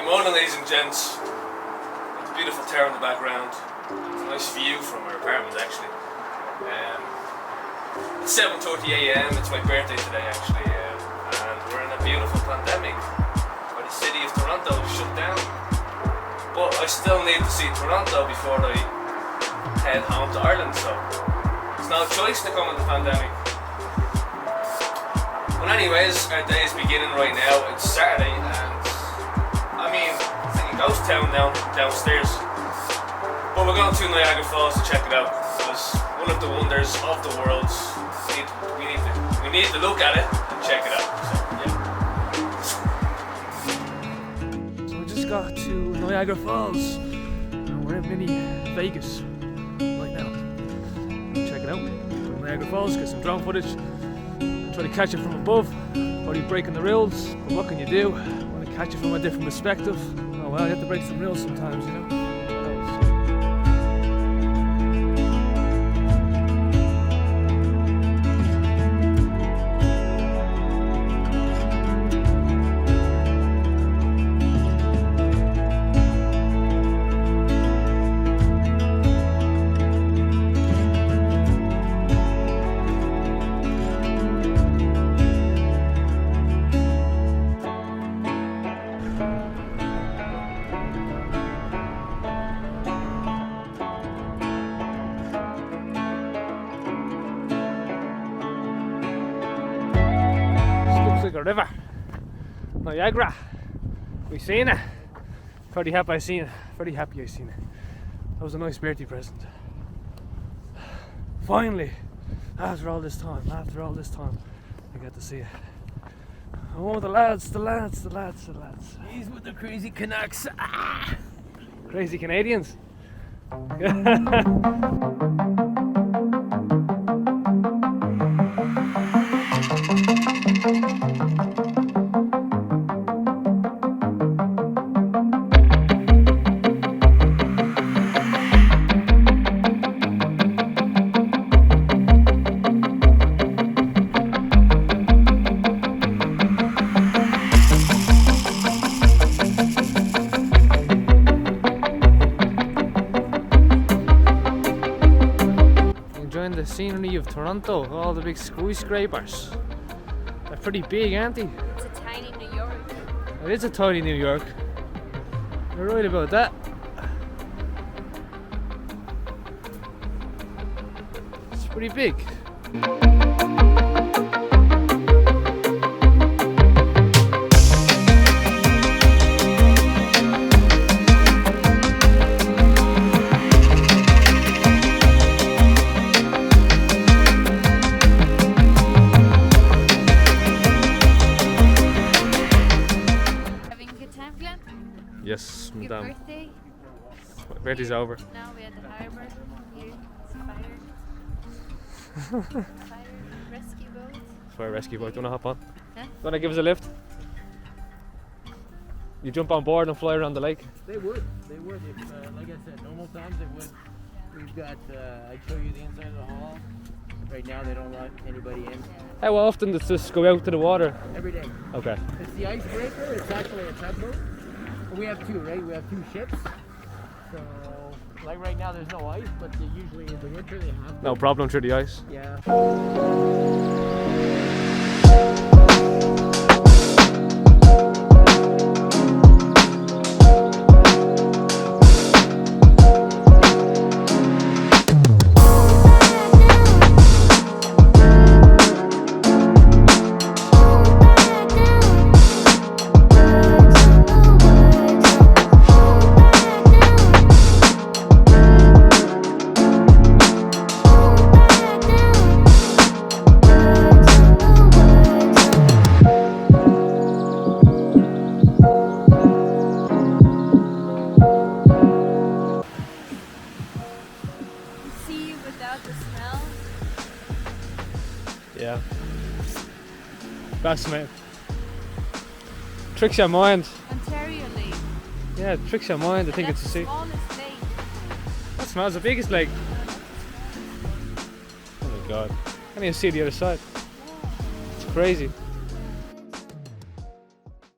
Good morning, ladies and gents. It's a beautiful tower in the background. It's a nice view from our apartment, actually. It's 7:30 a.m. It's my birthday today, actually, and we're in a beautiful pandemic where the city of Toronto is shut down. But I still need to see Toronto before I head home to Ireland, so there's no choice to come in the pandemic. But anyways, our day is beginning right now. It's Saturday, and I mean, it's like a ghost town downstairs. But we're going to Niagara Falls to check it out. It's one of the wonders of the world. We need to look at it and check it out. So, yeah. So we just got to Niagara Falls, and we're in mini Vegas right now. Check it out. Go to Niagara Falls, get some drone footage, try to catch it from above. Probably breaking the rules, but what can you do? Want to catch it from a different perspective? Oh well, you have to break some rules sometimes, you know. Like a river, Niagara. We seen it. Pretty happy I seen it. That was a nice birthday present. Finally, after all this time, I got to see it. Oh, the lads. He's with the crazy Canucks. Crazy Canadians. The scenery of Toronto, all the big skyscrapers. They're pretty big, aren't they? It's a tiny New York. It is a tiny New York. You're right about that. It's pretty big. Yes, Good madam. birthday. My birthday's over. Now we at the harbour. Here, it's fire. Fire rescue boat. Fire rescue boat. Do you want to hop on? Huh? Do you want to give us a lift? You jump on board and fly around the lake? They would. If, like I said, normal times they would. We've got, I'd show you the inside of the hall. Right now they don't let anybody in. How often does this go out to the water? Every day. Okay. It's the icebreaker. It's actually a tugboat. We have two, right? We have two ships. So, like right now there's no ice, but usually in the winter they have to. No problem through the ice? Yeah. Yeah. Fascinating. Tricks your mind. Ontario Lake. Yeah, it tricks your mind. I think That's it's a sea. the smallest lake. That smells the biggest lake. Oh my god. I can't even see the other side. It's crazy.